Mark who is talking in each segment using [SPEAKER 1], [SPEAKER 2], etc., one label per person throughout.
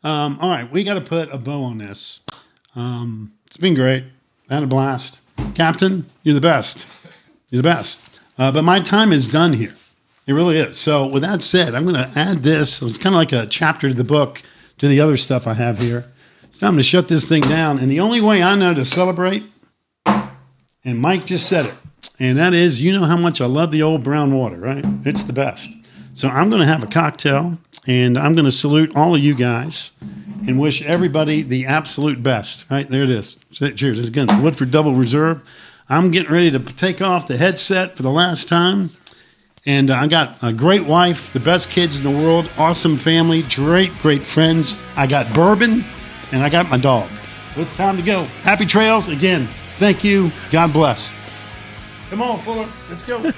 [SPEAKER 1] All right, we got to put a bow on this. It's been great. I had a blast. Captain, you're the best. You're the best. But my time is done here. It really is. So with that said, I'm going to add this. It's kind of like a chapter to the book to the other stuff I have here. It's time to shut this thing down. And the only way I know to celebrate, and Mike just said it, and that is, you know how much I love the old brown water, right? It's the best. So I'm going to have a cocktail, and I'm going to salute all of you guys and wish everybody the absolute best. Right, there it is. Cheers. Again, Woodford Double Reserve. I'm getting ready to take off the headset for the last time. And I got a great wife, the best kids in the world, awesome family, great friends. I got bourbon, and I got my dog. So it's time to go. Happy trails. Again, thank you. God bless. Come on, Fuller. Let's go.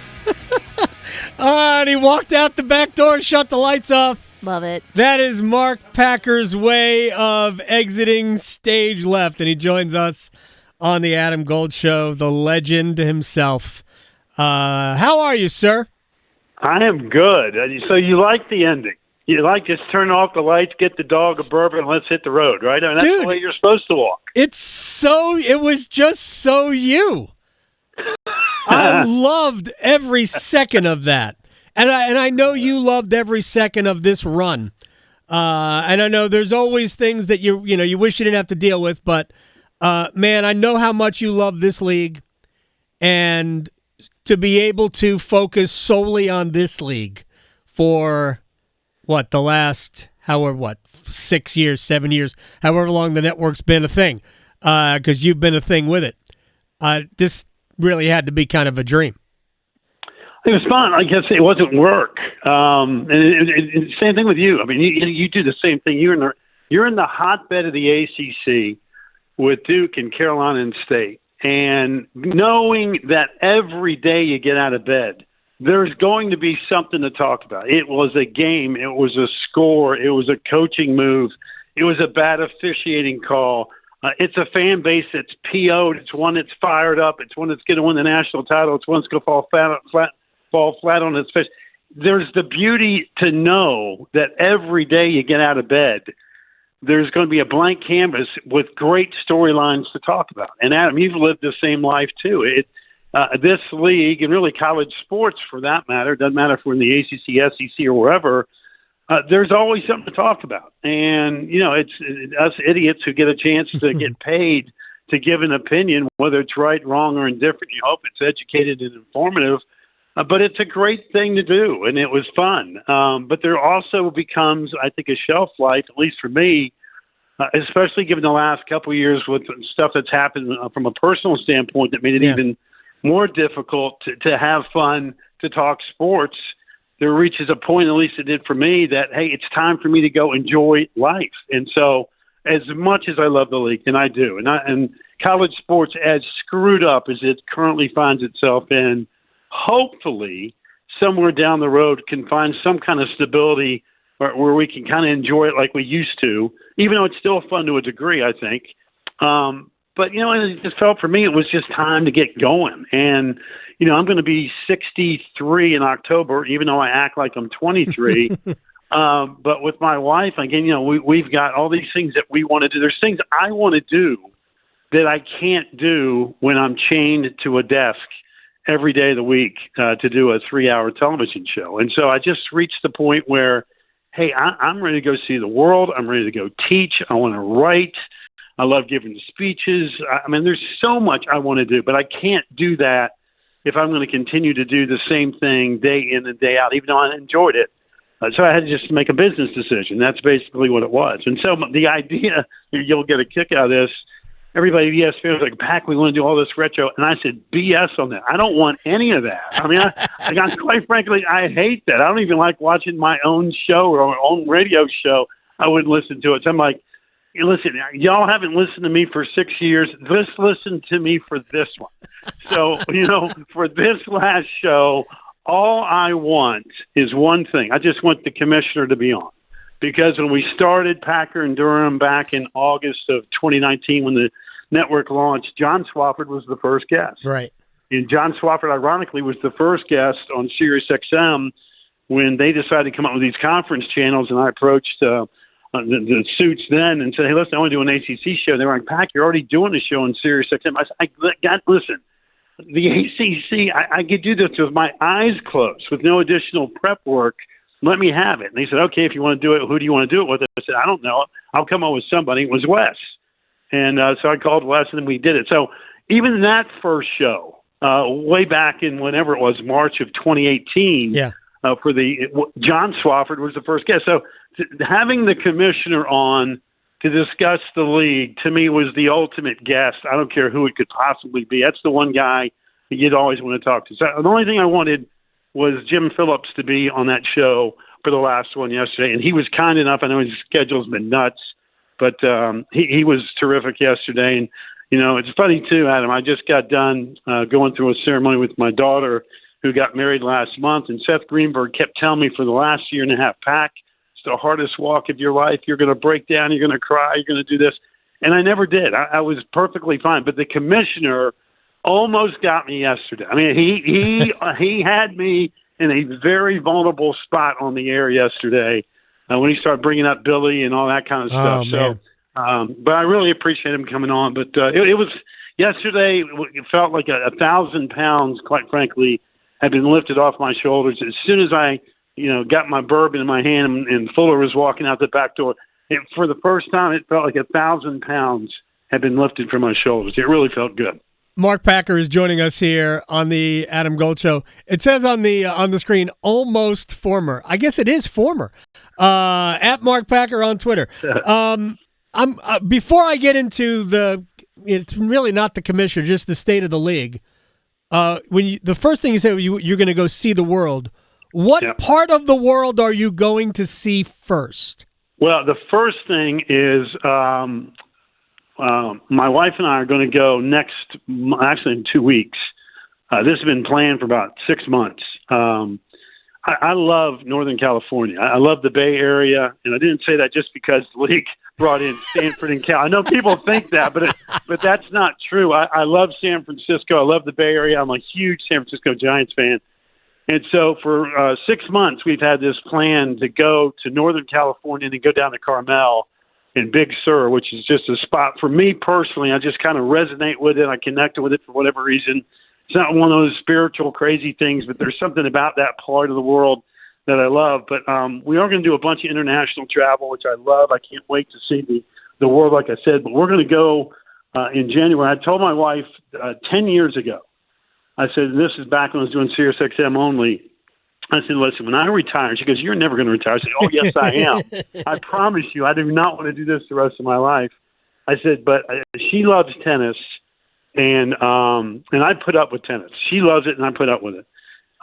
[SPEAKER 2] And he walked out the back door and shut the lights off.
[SPEAKER 3] Love it.
[SPEAKER 2] That is Mark Packer's way of exiting stage left, and he joins us on the Adam Gold Show, the legend himself. How are you, sir?
[SPEAKER 4] I am good. So you like the ending. You like just turn off the lights, get the dog a bourbon, and let's hit the road, right? I mean, that's the way you're supposed to walk.
[SPEAKER 2] It was just so you. I loved every second of that. And I know you loved every second of this run. And I know there's always things that you wish you didn't have to deal with, but man, I know how much you love this league, and to be able to focus solely on this league for the last 6 years, 7 years, however long the network's been a thing, because you've been a thing with it. This really had to be kind of a dream.
[SPEAKER 4] It was fun. I guess it wasn't work. And same thing with you. I mean, you do the same thing. You're in the hotbed of the ACC with Duke and Carolina and State, and knowing that every day you get out of bed, there's going to be something to talk about. It was a game. It was a score. It was a coaching move. It was a bad officiating call. It's a fan base that's PO'd. It's one that's fired up. It's one that's going to win the national title. It's one that's going to fall flat on its face. There's the beauty to know that every day you get out of bed, there's going to be a blank canvas with great storylines to talk about. And Adam, you've lived the same life too. This league, and really college sports for that matter, doesn't matter if we're in the ACC, SEC, or wherever, there's always something to talk about. And, it's us idiots who get a chance to get paid to give an opinion, whether it's right, wrong, or indifferent. You hope it's educated and informative. But it's a great thing to do, and it was fun. But there also becomes, I think, a shelf life, at least for me, especially given the last couple of years with stuff that's happened from a personal standpoint that made it even more difficult to have fun, to talk sports. There reaches a point, at least it did for me, that, hey, it's time for me to go enjoy life. And so as much as I love the league, and I do, and college sports, as screwed up as it currently finds itself in, hopefully somewhere down the road can find some kind of stability where we can kind of enjoy it like we used to, even though it's still fun to a degree, I think. But, it just felt for me it was just time to get going. And, I'm going to be 63 in October, even though I act like I'm 23. But with my wife, again, we've got all these things that we want to do. There's things I want to do that I can't do when I'm chained to a desk every day of the week to do a 3-hour television show. And so I just reached the point where, hey, I'm ready to go see the world. I'm ready to go teach. I want to write. I love giving speeches. I mean, there's so much I want to do, but I can't do that if I'm going to continue to do the same thing day in and day out, even though I enjoyed it. So I had to just make a business decision. That's basically what it was. And so the idea, you'll get a kick out of this, everybody at ESPN was like, Pac, we want to do all this retro. And I said, BS on that. I don't want any of that. I mean, quite frankly, I hate that. I don't even like watching my own show or my own radio show. I wouldn't listen to it. So I'm like, hey, listen, y'all haven't listened to me for 6 years. Just listen to me for this one. So, for this last show, all I want is one thing. I just want the commissioner to be on. Because when we started Packer and Durham back in August of 2019, when the network launched, John Swofford was the first guest.
[SPEAKER 2] Right.
[SPEAKER 4] And John Swofford, ironically, was the first guest on Sirius XM when they decided to come up with these conference channels. And I approached the suits then and said, "Hey, listen, I want to do an ACC show." They were like, "Pack, you're already doing a show on Sirius XM." I said, listen, the ACC, I could do this with my eyes closed with no additional prep work. Let me have it. And they said, "Okay, if you want to do it, who do you want to do it with?" I said, "I don't know. I'll come up with somebody." It was Wes. And so I called Wes, and then we did it. So even that first show, way back in whenever it was, March of 2018, for John Swafford was the first guest. So having the commissioner on to discuss the league, to me, was the ultimate guest. I don't care who it could possibly be. That's the one guy that you'd always want to talk to. So the only thing I wanted was Jim Phillips to be on that show for the last one yesterday, and he was kind enough. I know his schedule's been nuts, but he was terrific yesterday. And, it's funny, too, Adam. I just got done going through a ceremony with my daughter who got married last month, and Seth Greenberg kept telling me for the last year and a half, "Pack, the hardest walk of your life. You're going to break down. You're going to cry. You're going to do this." And I never did. I was perfectly fine. But the commissioner almost got me yesterday. I mean, he had me in a very vulnerable spot on the air yesterday when he started bringing up Billy and all that kind of stuff. But I really appreciate him coming on. But it was yesterday. It felt like 1,000 pounds, quite frankly, had been lifted off my shoulders as soon as I got my bourbon in my hand and Fuller was walking out the back door. For the first time, it felt like 1,000 pounds had been lifted from my shoulders. It really felt good.
[SPEAKER 2] Mark Packer is joining us here on the Adam Gold Show. It says on the screen, almost former. I guess it is former. At Mark Packer on Twitter. Before I get into it's really not the commissioner, just the state of the league. The first thing you said, you're going to go see the world. What part of the world are you going to see first?
[SPEAKER 4] Well, the first thing is my wife and I are going to go actually in 2 weeks. This has been planned for about 6 months. I love Northern California. I love the Bay Area, and I didn't say that just because the league brought in Stanford and Cal. I know people think that, but that's not true. I love San Francisco. I love the Bay Area. I'm a huge San Francisco Giants fan. And so for 6 months, we've had this plan to go to Northern California and then go down to Carmel and Big Sur, which is just a spot for me personally. I just kind of resonate with it. I connected with it for whatever reason. It's not one of those spiritual crazy things, but there's something about that part of the world that I love. But we are going to do a bunch of international travel, which I love. I can't wait to see the world, like I said. But we're going to go in January. I told my wife 10 years ago, I said, this is back when I was doing Sirius XM only. I said, listen, when I retire, she goes, "You're never going to retire." I said, "Oh, yes, I am. I promise you, I do not want to do this the rest of my life." I said, but she loves tennis, and I put up with tennis. She loves it, and I put up with it.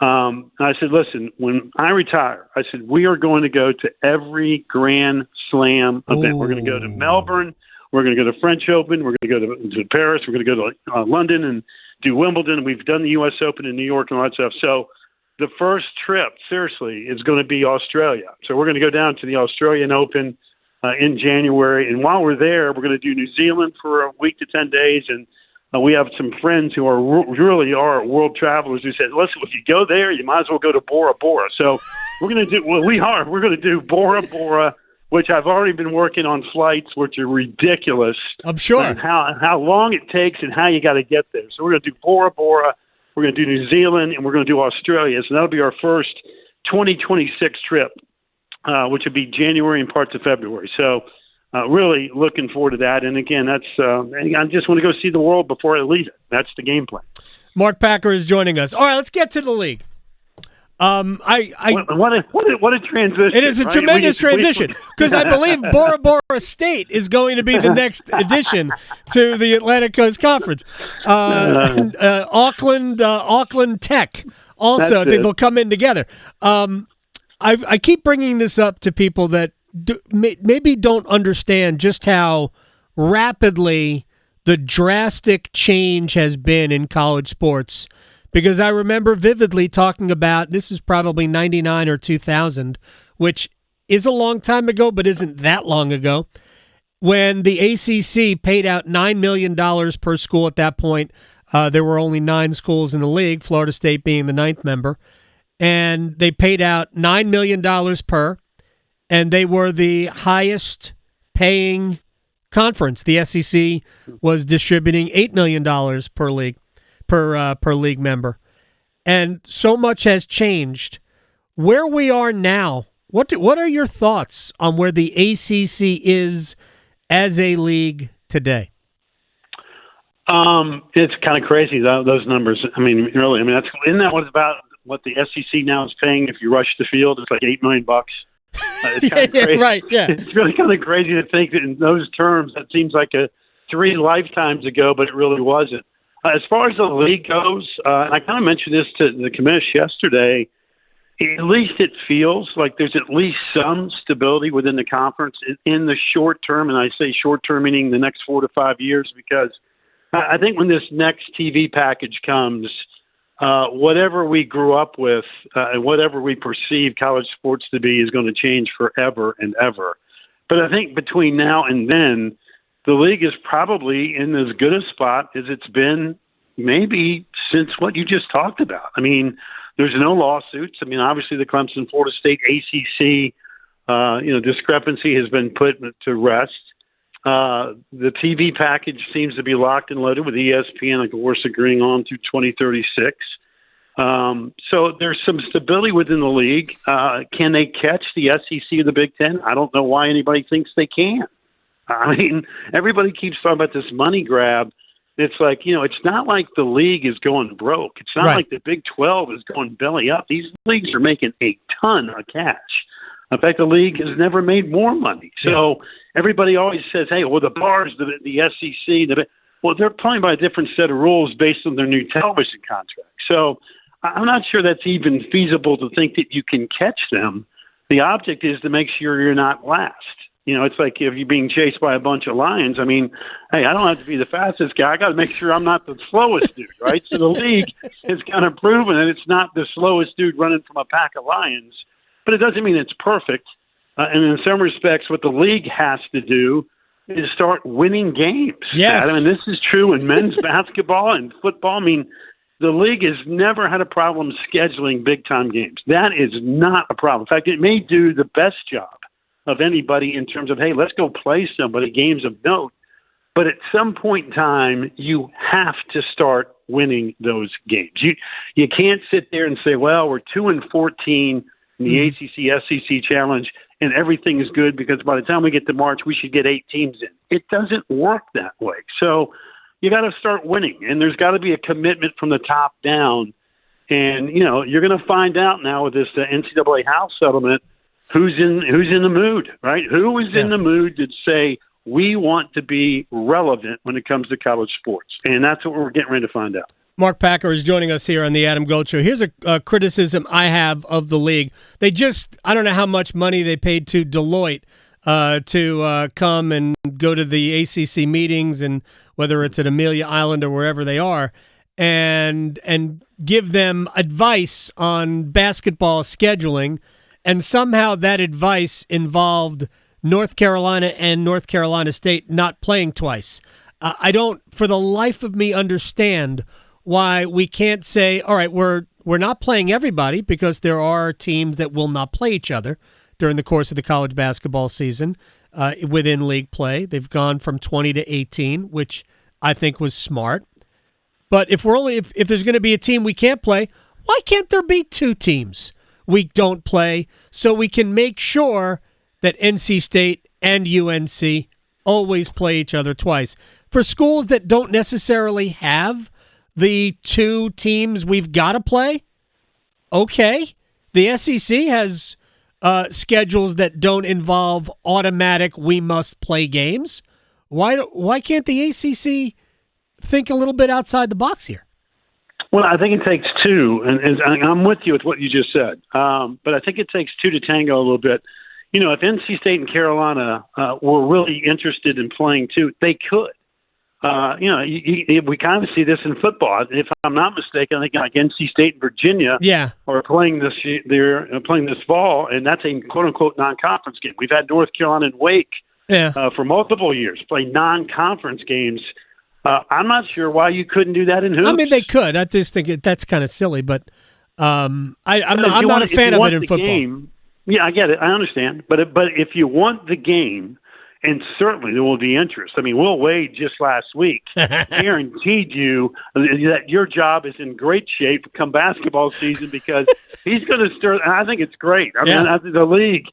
[SPEAKER 4] And I said, listen, when I retire, I said, we are going to go to every Grand Slam event. Ooh. We're going to go to Melbourne. We're going to go to French Open. We're going to go to Paris. We're going to go to London and do Wimbledon. We've done the U.S. Open in New York and all that stuff. So the first trip, seriously, is going to be Australia. So we're going to go down to the Australian Open in January. And while we're there, we're going to do New Zealand for a week to 10 days. And we have some friends who really are world travelers who said, listen, if you go there, you might as well go to Bora Bora. So we're going to do, we're going to do Bora Bora, which I've already been working on flights, which are ridiculous.
[SPEAKER 2] I'm sure.
[SPEAKER 4] And how long it takes and how you got to get there. So we're going to do Bora Bora. We're going to do New Zealand, and we're going to do Australia. So that'll be our first 2026 trip, which will be January and parts of February. So really looking forward to that. And again, that's I just want to go see the world before I leave it. That's the game plan.
[SPEAKER 2] Mark Packer is joining us. All right, let's get to the league. What a transition!
[SPEAKER 4] It
[SPEAKER 2] is a tremendous transition because I believe Bora Bora State is going to be the next addition to the Atlantic Coast Conference. Auckland Tech also, I think they'll come in together. I keep bringing this up to people that maybe don't understand just how rapidly the drastic change has been in college sports. Because I remember vividly talking about, this is probably 99 or 2000, which is a long time ago, but isn't that long ago, when the ACC paid out $9 million per school at that point. There were only 9 schools in the league, Florida State being the 9th member. And they paid out $9 million per. and they were the highest paying conference. The SEC was distributing $8 million per league, per league member. And so much has changed. Where we are now, what are your thoughts on where the ACC is as a league today?
[SPEAKER 4] It's kind of crazy, those numbers. I mean, really, isn't that what the SEC now is paying if you rush the field? It's like $8 million. It's kind of crazy.
[SPEAKER 2] Right, yeah.
[SPEAKER 4] It's really kind of crazy to think that in those terms. That seems like 3 lifetimes ago, but it really wasn't. As far as the league goes, and I kind of mentioned this to the commish yesterday, at least it feels like there's at least some stability within the conference in the short term, and I say short term meaning the next 4 to 5 years, because I think when this next TV package comes, whatever we grew up with and whatever we perceive college sports to be is going to change forever and ever. But I think between now and then, the league is probably in as good a spot as it's been maybe since what you just talked about. I mean, there's no lawsuits. I mean, obviously the Clemson, Florida State, ACC, discrepancy has been put to rest. The TV package seems to be locked and loaded with ESPN, of course, agreeing on through 2036. So there's some stability within the league. Can they catch the SEC or the Big Ten? I don't know why anybody thinks they can. I mean, everybody keeps talking about this money grab. It's like, it's not like the league is going broke. It's not like the Big 12 is going belly up. These leagues are making a ton of cash. In fact, the league has never made more money. So everybody always says, hey, well, the bars, the SEC, they're playing by a different set of rules based on their new television contract. So I'm not sure that's even feasible to think that you can catch them. The object is to make sure you're not last. It's like if you're being chased by a bunch of lions. I mean, hey, I don't have to be the fastest guy. I got to make sure I'm not the slowest dude, right? So the league has kind of proven that it's not the slowest dude running from a pack of lions. But it doesn't mean it's perfect. And in some respects, what the league has to do is start winning games.
[SPEAKER 2] Yes.
[SPEAKER 4] I mean, this is true in men's basketball and football. I mean, the league has never had a problem scheduling big-time games. That is not a problem. In fact, it may do the best job of anybody in terms of, hey, let's go play somebody, games of note. But at some point in time, you have to start winning those games. You can't sit there and say, well, we're 2-14 in the ACC SEC Challenge, and everything is good because by the time we get to March, we should get 8 teams in. It doesn't work that way. So you got to start winning, and there's got to be a commitment from the top down. And, you're going to find out now with this NCAA House settlement who's in the mood, right? Who is in the mood to say we want to be relevant when it comes to college sports? And that's what we're getting ready to find out.
[SPEAKER 2] Mark Packer is joining us here on the Adam Gold Show. Here's a criticism I have of the league. I don't know how much money they paid to Deloitte to come and go to the ACC meetings, and whether it's at Amelia Island or wherever they are, and give them advice on basketball scheduling. And somehow that advice involved North Carolina and North Carolina State not playing twice. I don't, for the life of me, understand why we can't say, all right, we're not playing everybody, because there are teams that will not play each other during the course of the college basketball season within league play. They've gone from 20 to 18, which I think was smart. But if there's going to be a team we can't play, why can't there be 2 teams we don't play, so we can make sure that NC State and UNC always play each other twice? For schools that don't necessarily have the 2 teams we've got to play, okay. The SEC has schedules that don't involve automatic we must play games. Why can't the ACC think a little bit outside the box here?
[SPEAKER 4] Well, I think it takes 2, and I'm with you with what you just said. But I think it takes 2 to tango a little bit. If NC State and Carolina were really interested in playing too, they could. We kind of see this in football. If I'm not mistaken, I think like NC State and Virginia are playing this. They're playing this fall, and that's a quote unquote non-conference game. We've had North Carolina and Wake for multiple years play non-conference games. I'm not sure why you couldn't do that in hoops.
[SPEAKER 2] I mean, they could. I just think that's kind of silly, but I'm not a fan of it in football.
[SPEAKER 4] Yeah, I get it. I understand. But if you want the game, and certainly there will be interest. I mean, Will Wade just last week guaranteed you that your job is in great shape come basketball season because he's going to stir. And I think it's great. I mean, I think the league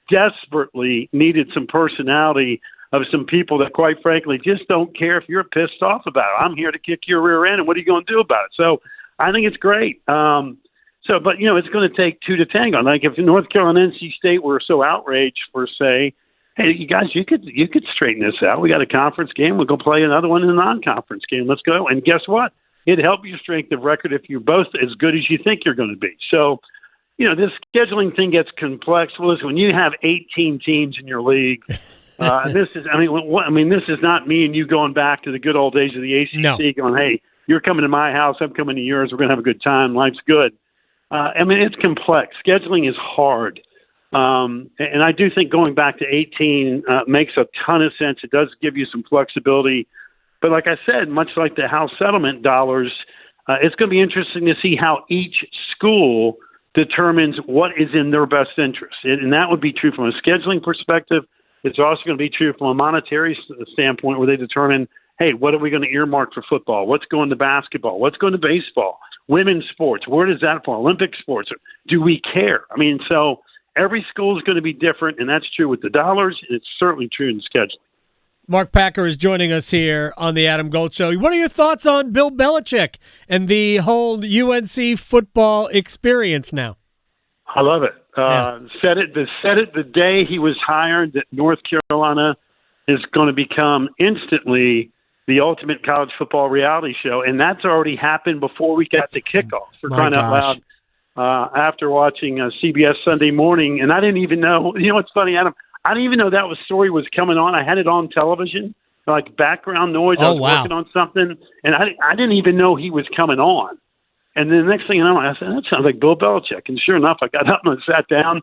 [SPEAKER 4] desperately needed some personality of some people that, quite frankly, just don't care if you're pissed off about it. I'm here to kick your rear end, and what are you going to do about it? So I think it's great. But it's going to take two to tango. Like if North Carolina and NC State were so outraged for, say, hey, you guys, you could straighten this out. We got a conference game. We'll go play another one in a non-conference game. Let's go. And guess what? It'd help your strength of record if you're both as good as you think you're going to be. So, this scheduling thing gets complex. Well, listen, when you have 18 teams in your league, this is not me and you going back to the good old days of the ACC going, hey, you're coming to my house, I'm coming to yours. We're going to have a good time. Life's good. It's complex. Scheduling is hard. And I do think going back to 18 makes a ton of sense. It does give you some flexibility. But like I said, much like the House settlement dollars, it's going to be interesting to see how each school determines what is in their best interest. And that would be true from a scheduling perspective. It's also going to be true from a monetary standpoint where they determine, hey, what are we going to earmark for football? What's going to basketball? What's going to baseball? Women's sports, where does that fall? Olympic sports, do we care? I mean, so every school is going to be different, and that's true with the dollars, and it's certainly true in scheduling.
[SPEAKER 2] Mark Packer is joining us here on the Adam Gold Show. What are your thoughts on Bill Belichick and the whole UNC football experience now?
[SPEAKER 4] I love it. Said it the day he was hired that North Carolina is going to become instantly the ultimate college football reality show, and that's already happened before we got to kickoff. For crying out loud, after watching CBS Sunday Morning, and I didn't even know. You know what's funny, Adam? I didn't even know that story was coming on. I had it on television, like background noise. I was working on something, and I didn't even know he was coming on. And then the next thing you know, I said, that sounds like Bill Belichick. And sure enough, I got up and I sat down.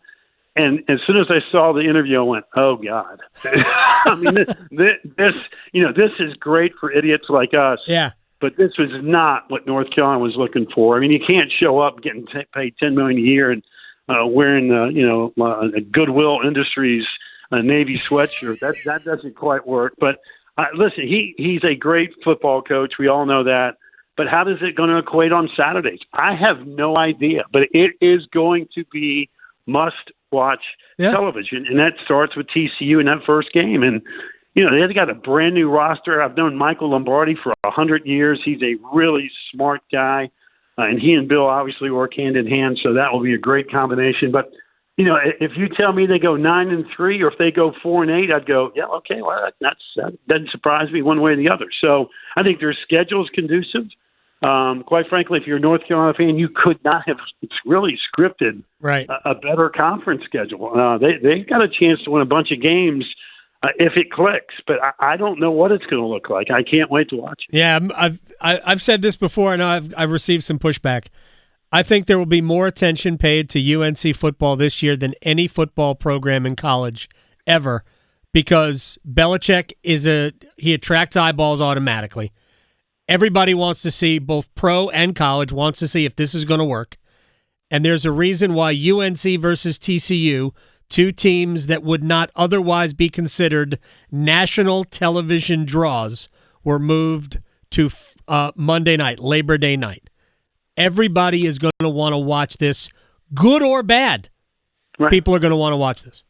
[SPEAKER 4] And as soon as I saw the interview, I went, "Oh God!" I mean, this is great for idiots like us.
[SPEAKER 2] Yeah.
[SPEAKER 4] But this was not what North Carolina was looking for. I mean, you can't show up getting paid $10 million a year and wearing a Goodwill Industries Navy sweatshirt. That doesn't quite work. But listen, he's a great football coach. We all know that. But how is it going to equate on Saturdays? I have no idea. But it is going to be must-watch television, and that starts with TCU in that first game. And, they've got a brand-new roster. I've known Michael Lombardi for 100 years. He's a really smart guy, and he and Bill obviously work hand in hand, so that will be a great combination. But, if you tell me they go 9-3 or if they go 4-8, I'd go, yeah, okay, well, that doesn't surprise me one way or the other. So I think their schedule's conducive. Quite frankly, if you're a North Carolina fan, you could not have really scripted a better conference schedule. They got a chance to win a bunch of games if it clicks, but I don't know what it's going to look like. I can't wait to watch it.
[SPEAKER 2] Yeah, I've said this before, and I've received some pushback. I think there will be more attention paid to UNC football this year than any football program in college ever, because Belichick he attracts eyeballs automatically. Everybody wants to see, both pro and college wants to see if this is going to work. And there's a reason why UNC versus TCU, two teams that would not otherwise be considered national television draws, were moved to Monday night, Labor Day night. Everybody is going to want to watch this, good or bad. Right. People are going to want to watch this.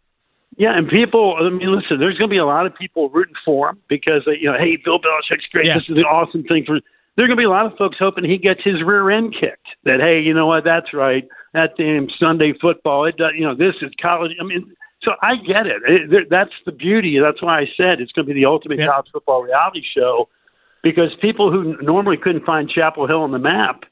[SPEAKER 4] Yeah, and people, listen, there's going to be a lot of people rooting for him because, hey, Bill Belichick's great. Yeah. This is an awesome thing for – there are going to be a lot of folks hoping he gets his rear end kicked, that, hey, you know what, that's right, that damn Sunday football, this is college. So I get it. That's the beauty. That's why I said it's going to be the ultimate college football reality show, because people who normally couldn't find Chapel Hill on the map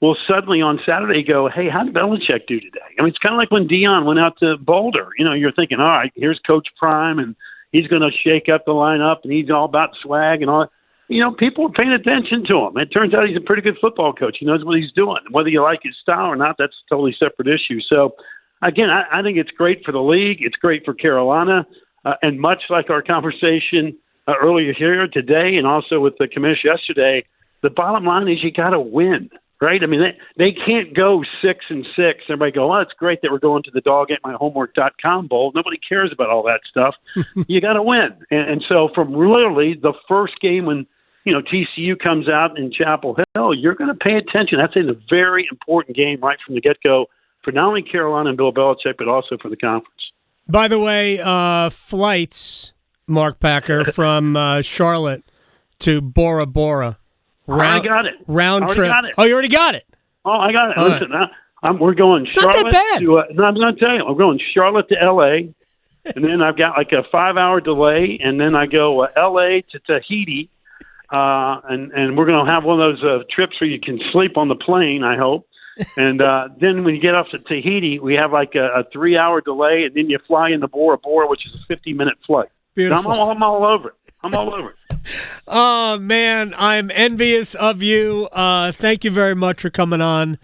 [SPEAKER 4] will suddenly on Saturday go, hey, how did Belichick do today? It's kind of like when Dion went out to Boulder. You're thinking, all right, here's Coach Prime, and he's going to shake up the lineup, and he's all about swag and all that. People are paying attention to him. It turns out he's a pretty good football coach. He knows what he's doing. Whether you like his style or not, that's a totally separate issue. So, again, I think it's great for the league. It's great for Carolina. And much like our conversation earlier here today and also with the commission yesterday, the bottom line is you got to win. right? I mean, they can't go 6-6. Everybody go, well, it's great that we're going to the dogatmyhomework.com bowl. Nobody cares about all that stuff. You got to win. And so from literally the first game when, TCU comes out in Chapel Hill, you're going to pay attention. That's a very important game right from the get-go for not only Carolina and Bill Belichick, but also for the conference.
[SPEAKER 2] By the way, flights, Mark Packer, from Charlotte to Bora Bora.
[SPEAKER 4] I got it.
[SPEAKER 2] Round trip.
[SPEAKER 4] Got it.
[SPEAKER 2] Oh, you already got it?
[SPEAKER 4] Oh, I got it.
[SPEAKER 2] All
[SPEAKER 4] Listen, we're going Charlotte
[SPEAKER 2] not that bad.
[SPEAKER 4] to. I'm going to tell you, I'm going Charlotte to L.A., and then I've got like a 5-hour delay, and then I go L.A. to Tahiti, and we're going to have one of those trips where you can sleep on the plane, I hope. And then when you get off to Tahiti, we have like a 3-hour delay, and then you fly into Bora Bora, which is a 50-minute flight.
[SPEAKER 2] Beautiful.
[SPEAKER 4] So I'm all over it. I'm all over it.
[SPEAKER 2] Oh, man, I'm envious of you. Thank you very much for coming on.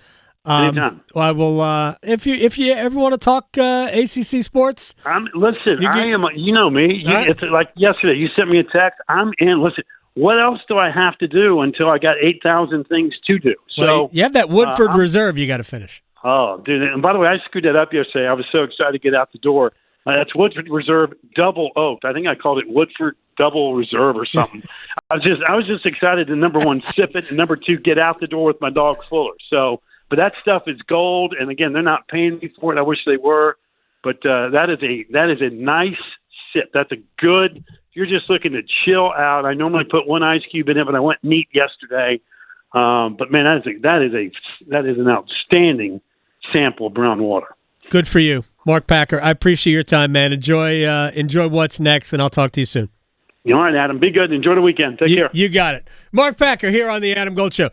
[SPEAKER 4] Anytime.
[SPEAKER 2] I will. If you ever want to talk ACC sports,
[SPEAKER 4] listen. I am. You know me. It's like yesterday. You sent me a text. I'm in. Listen. What else do I have to do until I got 8,000 things to do? So
[SPEAKER 2] you have that Woodford Reserve you got to finish.
[SPEAKER 4] Oh, dude! And by the way, I screwed that up yesterday. I was so excited to get out the door. That's Woodford Reserve Double Oaked. I think I called it Woodford Double Reserve or something. I was just excited to, number one, sip it, and number two, get out the door with my dog Fuller. So, but that stuff is gold, and again, they're not paying me for it. I wish they were, but that is a nice sip. That's a good. If you're just looking to chill out, I normally put one ice cube in it, but I went neat yesterday. But man, that is an outstanding sample of brown water.
[SPEAKER 2] Good for you, Mark Packer. I appreciate your time, man. Enjoy what's next, and I'll talk to you soon.
[SPEAKER 4] All right, Adam. Be good. Enjoy the weekend. Take care.
[SPEAKER 2] You got it. Mark Packer here on the Adam Gold Show.